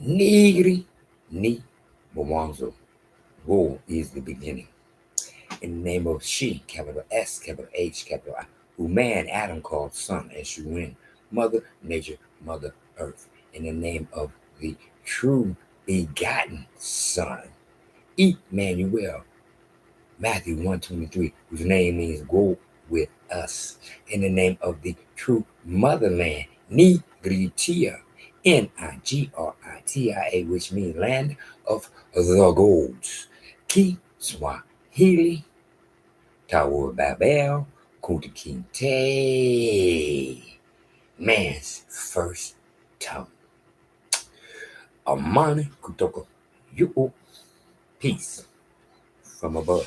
Nigri ni Bowanzo. Wo is the beginning. In the name of she, capital S, capital H, capital I, who man Adam called son, as you win, mother nature, mother earth. In the name of the true begotten son, Emmanuel, Matthew 1:23, whose name means go with us. In the name of the true motherland, Nigritia, Nigrtia, which means land of the golds. Ki Swahili, Tower Babel, Kunta Kinte, man's first tongue. Amani Kutoko, you peace from above.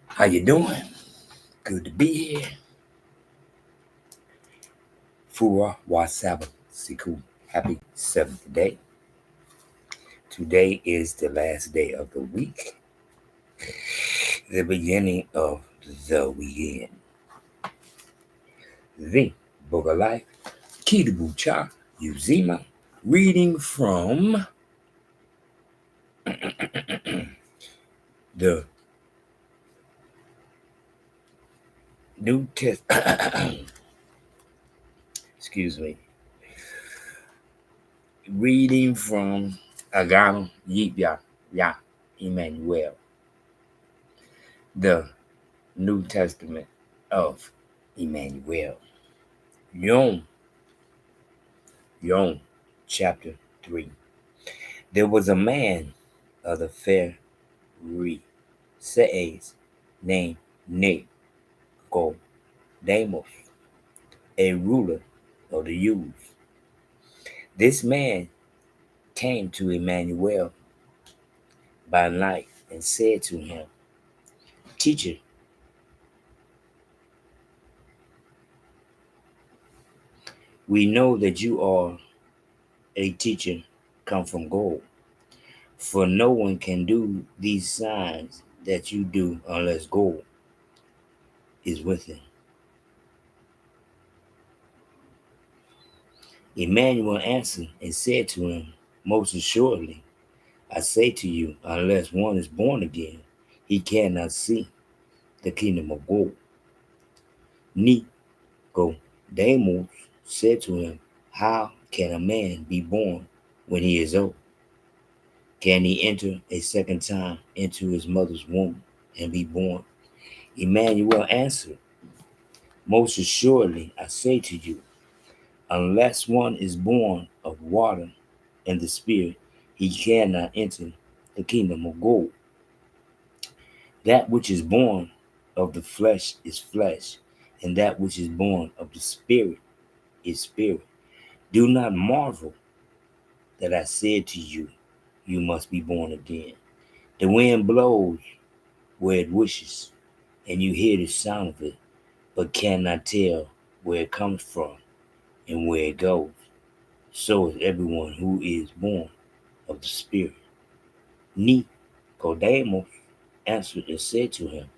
How you doing? Good to be here. Fura Wasaba Siku. Happy 7th day. Today is the last day of the week. The beginning of the weekend. The Book of Life. Kidabucha Uzima. Reading from the New Testament. Excuse me. Reading from Agano, Jipya, Imanuel. The New Testament of Emmanuel. Yom, chapter 3. There was a man of the Pharisees named Nicodemus, a ruler of the Jews. This man came to Emmanuel by night and said to him, Teacher, we know that you are a teacher come from God, for no one can do these signs that you do unless God is with him. Emmanuel answered and said to him, Most assuredly, I say to you, unless one is born again, he cannot see the kingdom of God. Nicodemus said to him, How can a man be born when he is old? Can he enter a second time into his mother's womb and be born? Emmanuel answered, Most assuredly, I say to you, unless one is born of water and the Spirit, he cannot enter the kingdom of God. That which is born of the flesh is flesh, and that which is born of the Spirit is spirit. Do not marvel that I said to you, you must be born again. The wind blows where it wishes, and you hear the sound of it, but cannot tell where it comes from and where it goes. So is everyone who is born of the Spirit. Nicodemus answered and said to him,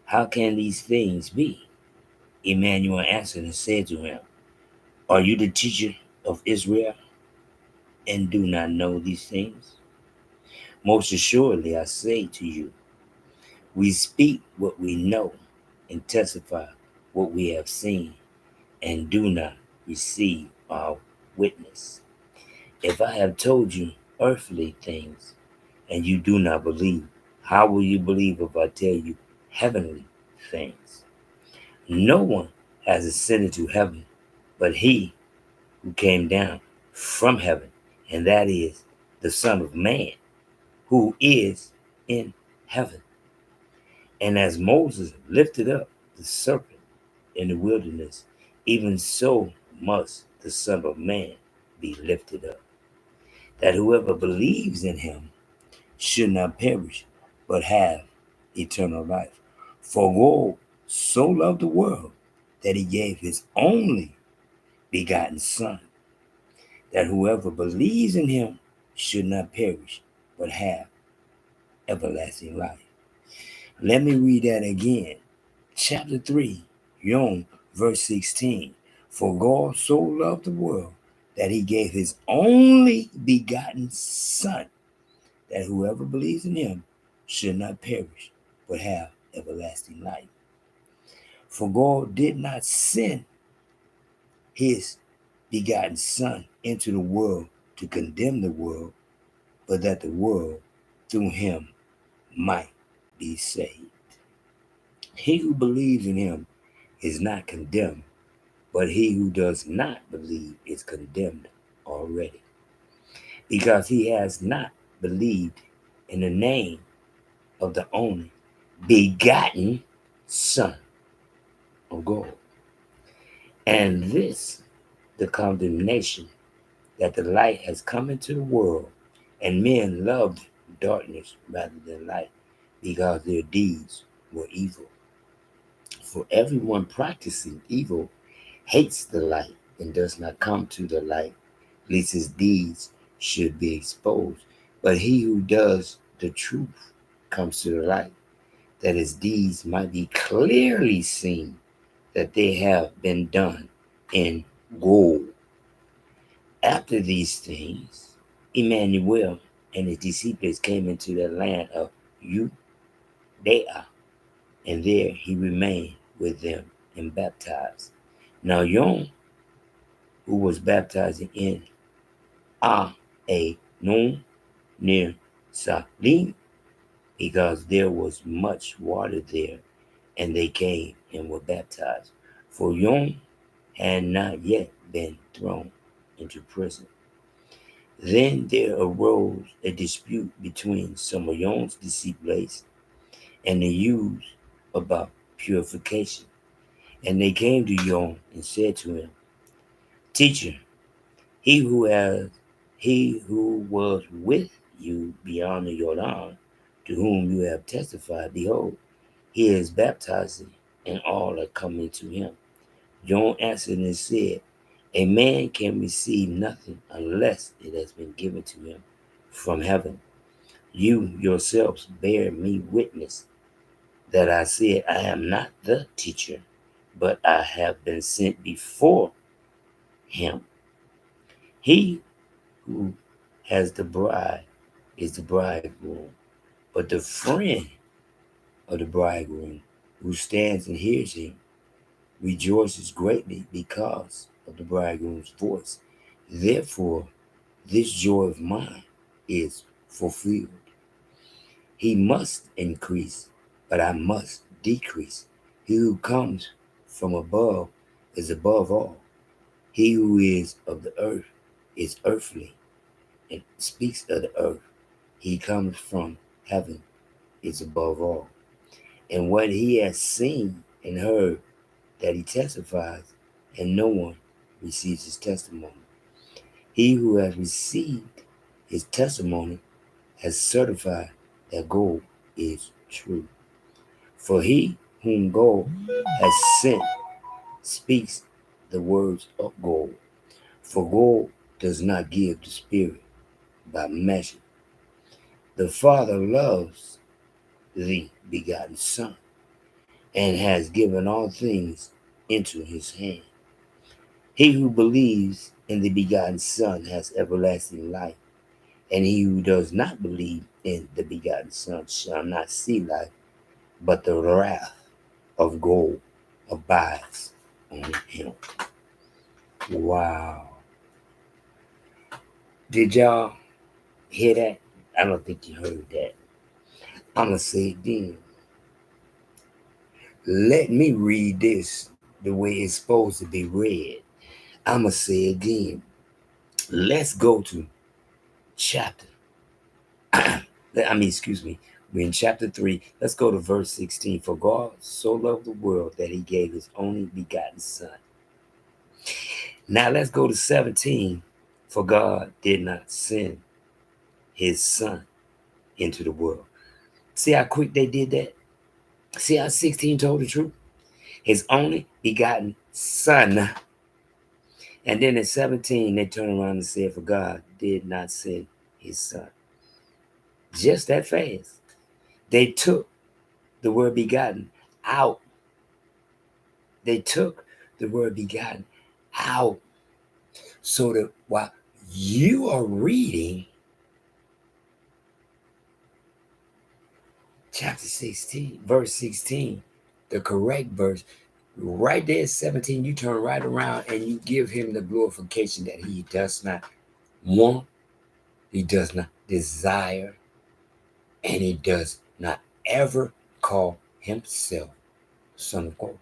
How can these things be? Emmanuel answered and said to him, Are you the teacher of Israel and do not know these things? Most assuredly, I say to you, we speak what we know and testify what we have seen and do not receive our witness. If I have told you earthly things and you do not believe, how will you believe if I tell you heavenly things? No one has ascended to heaven but he who came down from heaven, and that is the Son of Man, who is in heaven. And as Moses lifted up the serpent in the wilderness, even so must the Son of Man be lifted up, that whoever believes in him should not perish, but have eternal life. For God so loved the world that he gave his only begotten Son, that whoever believes in him should not perish, but have everlasting life. Let me read that again. Chapter 3, verse 16. For God so loved the world that he gave his only begotten Son, that whoever believes in him should not perish, but have everlasting life. For God did not send his begotten Son into the world to condemn the world, but that the world through him might be saved. He who believes in him is not condemned, but he who does not believe is condemned already, because he has not believed in the name of the only begotten Son of God. And this, the condemnation, that the light has come into the world, and men loved darkness rather than light, because their deeds were evil. For everyone practicing evil hates the light and does not come to the light, lest his deeds should be exposed. But he who does the truth comes to the light, that his deeds might be clearly seen, that they have been done in gold. After these things, Imanuel and his disciples came into the land of Judea, and there he remained with them and baptized. Now John, who was baptizing in Agano near Salim, because there was much water there, and they came and were baptized. For John had not yet been thrown into prison. Then there arose a dispute between some of John's disciples and the Jews about purification. And they came to John and said to him, Teacher, he who has he who was with you beyond the Jordan, to whom you have testified, behold, he is baptizing, and all are coming to him. John answered and said, A man can receive nothing unless it has been given to him from heaven. You yourselves bear me witness that I said, I am not the teacher, but I have been sent before him. He who has the bride is the bridegroom, but the friend of the bridegroom who stands and hears him rejoices greatly because of the bridegroom's voice. Therefore, this joy of mine is fulfilled. He must increase, but I must decrease. He who comes from above is above all. He who is of the earth is earthly and speaks of the earth. He comes from heaven is above all. And what he has seen and heard, that he testifies, and no one receives his testimony. He who has received his testimony has certified that God is true. For he whom God has sent speaks the words of God. For God does not give the Spirit by measure. The Father loves the begotten Son, and has given all things into his hand. He who believes in the begotten Son has everlasting life, and he who does not believe in the begotten Son shall not see life, but the wrath of God abides on him. Wow. Did y'all hear that? I don't think you heard that. I'm going to say it again. Let me read this the way it's supposed to be read. I'm going to say it again. Let's go to chapter. Excuse me. We're in chapter 3. Let's go to verse 16. For God so loved the world that he gave his only begotten Son. Now let's go to 17. For God did not send his Son into the world. See how quick they did that? See how 16 told the truth? His only begotten Son. And then at 17, they turn around and said, For God did not send his Son. Just that fast. They took the word begotten out. They took the word begotten out. So that while you are reading chapter 16, verse 16, the correct verse, right there at 17, you turn right around and you give him the glorification that he does not want, he does not desire, and he does not ever call himself son of God.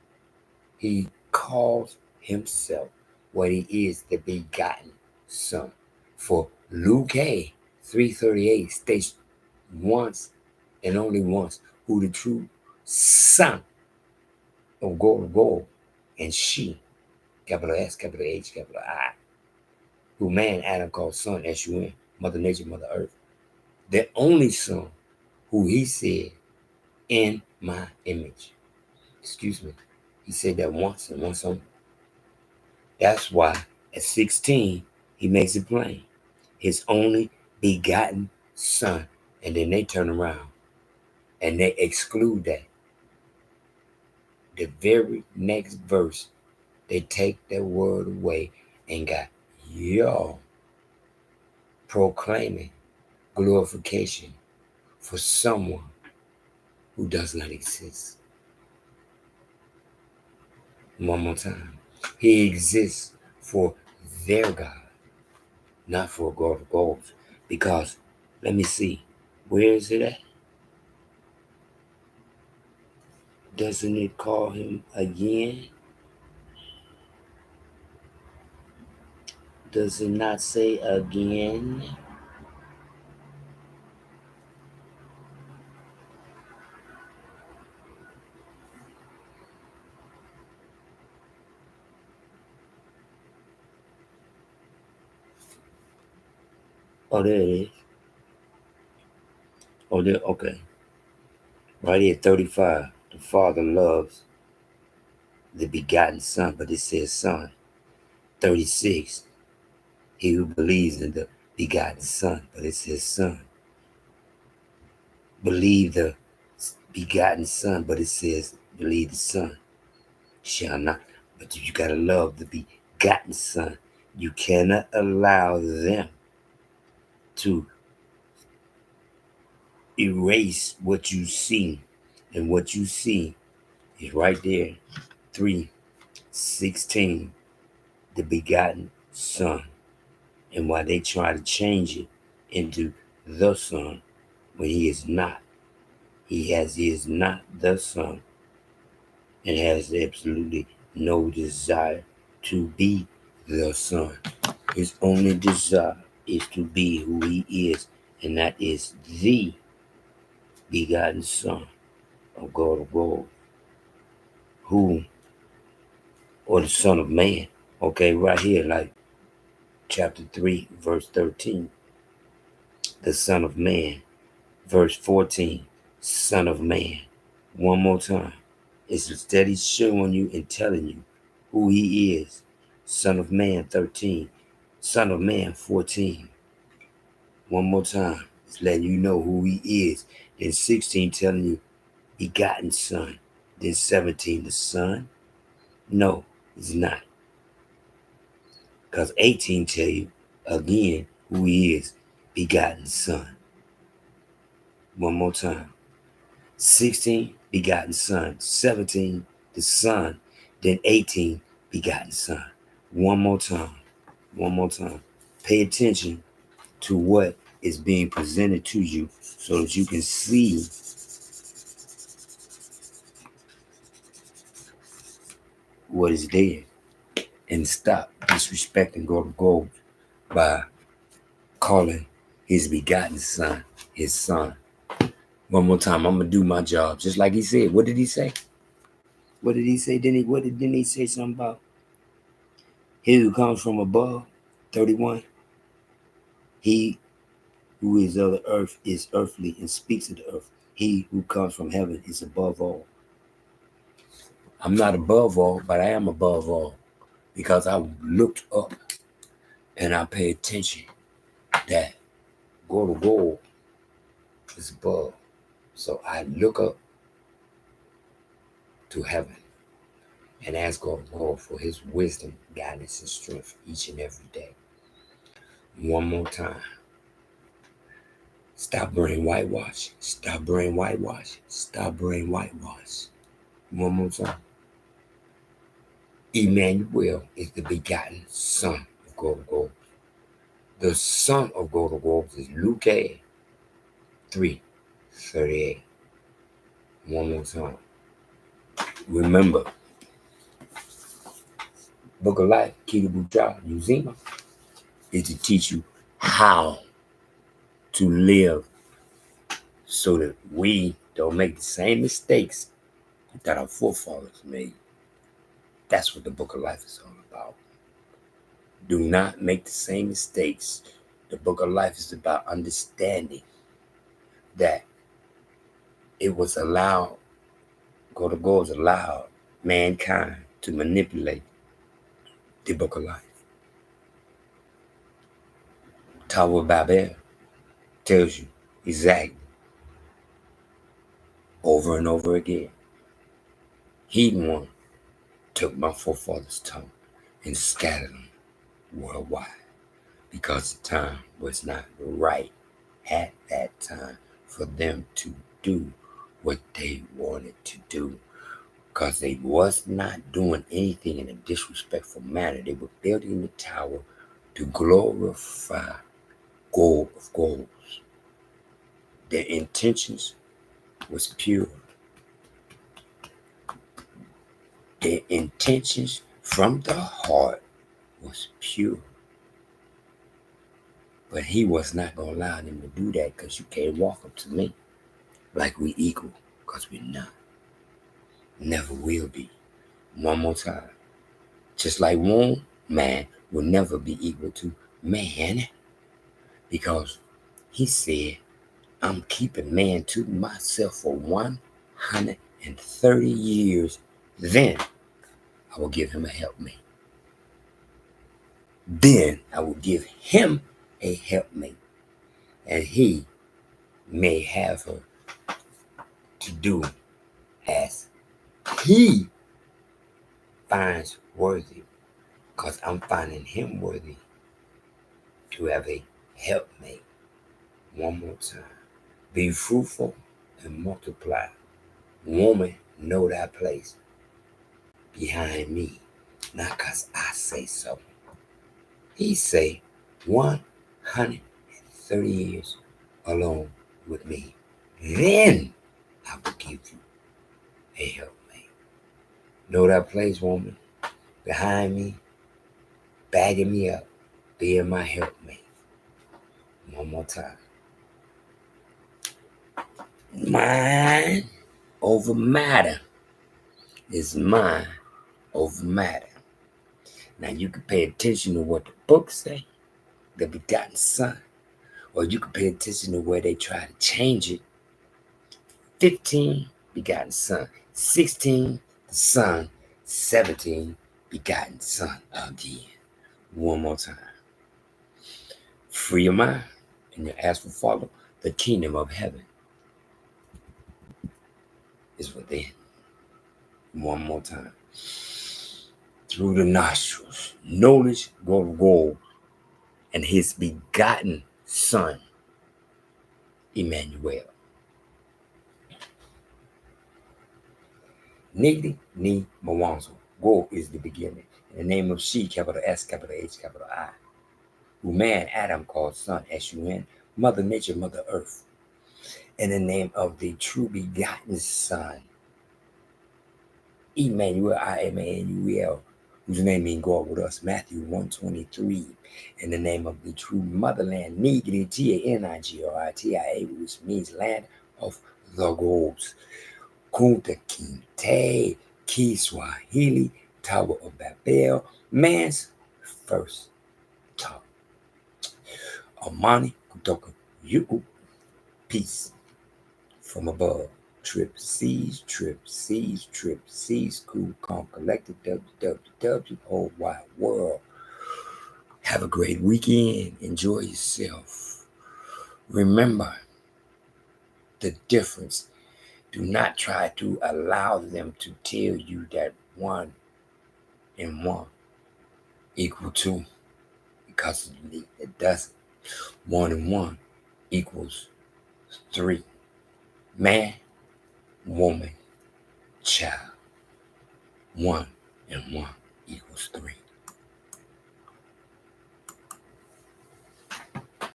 He calls himself what he is, the begotten son. For Luke 3:38 states once and only once who the true son of God, and she, capital S, capital H, capital I, who man Adam called son, S-U-N, Mother Nature, Mother Earth, the only son who he said, in my image. Excuse me. He said that once and once only. That's why at 16, he makes it plain. His only begotten son. And then they turn around and they exclude that. The very next verse, they take that word away and got y'all proclaiming glorification for someone who does not exist. One more time. He exists for their God, not for God of gods. Because, let me see, where is it at? Doesn't it call him again? Does it not say again? Oh, there it is. Oh, there, okay. Right here, 35. The Father loves the begotten Son, but it says Son. 36. He who believes in the begotten Son, but it says Son. Believe the begotten Son, but it says believe the Son. Shall not. But you gotta love the begotten Son. You cannot allow them to erase what you see. And what you see is right there. 3:16, the begotten Son. And why they try to change it into the Son when he is not. He is not the Son and has absolutely no desire to be the Son. His only desire is to be who he is, and that is the begotten Son of God of gold, who, or the Son of Man. Okay, right here, like chapter 3, verse 13, the Son of Man. Verse 14, Son of Man. One more time. It's instead he's showing you and telling you who he is. Son of Man, 13. Son of Man, 14. One more time. It's letting you know who he is. Then 16 telling you begotten Son. Then 17, the Son. No, it's not. Because 18 tell you again who he is. Begotten Son. One more time. 16, begotten Son. 17, the Son. Then 18, begotten Son. One more time. One more time. Pay attention to what is being presented to you so that you can see what is there and stop disrespecting God of gold by calling his begotten Son his Son. One more time. I'm going to do my job. Just like he said. What did he say? What did he say? Didn't he say something about he who comes from above? 31. He who is of the earth is earthly and speaks of the earth. He who comes from heaven is above all. I'm not above all, but I am above all because I looked up and I pay attention that God of gold is above. So I look up to heaven And ask God for his wisdom, guidance, and strength each and every day. One more time. Stop brain whitewash. Stop brain whitewash. Stop brain whitewash. One more time. Emmanuel is the begotten son of God. The son of God is Luke 3:38. One more time. Remember, Book of Life, Key Bucha, Uzima, is to teach you how to live so that we don't make the same mistakes that our forefathers made. That's what the Book of Life is all about. Do not make the same mistakes. The Book of Life is about understanding that it was allowed, God allowed mankind to manipulate the Book of Life. Tower of Babel tells you exactly over and over again. He one took my forefathers' tongue and scattered them worldwide because the time was not right at that time for them to do what they wanted to do, because they was not doing anything in a disrespectful manner. They were building the tower to glorify God of gods. Their intentions was pure. Their intentions from the heart was pure. But he was not going to allow them to do that, because you can't walk up to me like we equal, because we're not. Never will be. One more time. Just like one man will never be equal to man, because he said, I'm keeping man to myself for 130 years. Then I will give him a helpmate. Then I will give him a helpmate. And he may have her to do as he finds worthy, because I'm finding him worthy to have a helpmate. One more time. Be fruitful and multiply. Woman, know that place behind me, not because I say so. He say 130 years alone with me. Then I will give you a helpmate. Know that place, woman, behind me, bagging me up, being my helpmate. One more time. Mind over matter is mind over matter. Now you can pay attention to what the books say, the begotten son, or you can pay attention to where they try to change it. 15, begotten son. 16, the son. 17, begotten son again. One more time. Free your mind, and you ask for follow. The kingdom of heaven is within. One more time. Through the nostrils, knowledge will roll, and his begotten son, Emmanuel. Nigdi ni Mawanzo. Go is the beginning. In the name of she, capital S, capital H, capital I. Who man, Adam, called son, S-U-N, Mother Nature, Mother Earth. In the name of the true begotten son, Emmanuel, I-M-A-N-U-E-L, whose name means God with us, Matthew 1:23. In the name of the true motherland, Nigri, T-A-N-I-G-R-I-T-I-A, which means land of the gods. Kunta Kinte, Kiswahili, Tower of Babel, man's first talk. Amani kutoka yuku, peace from above. Trip C's, cool, calm, collective, www, whole wide world. Have a great weekend. Enjoy yourself. Remember the difference. Do not try to allow them to tell you that one and 1 equal 2 because it doesn't. 1 and 1 equals 3. Man, woman, child. 1 and 1 equals 3.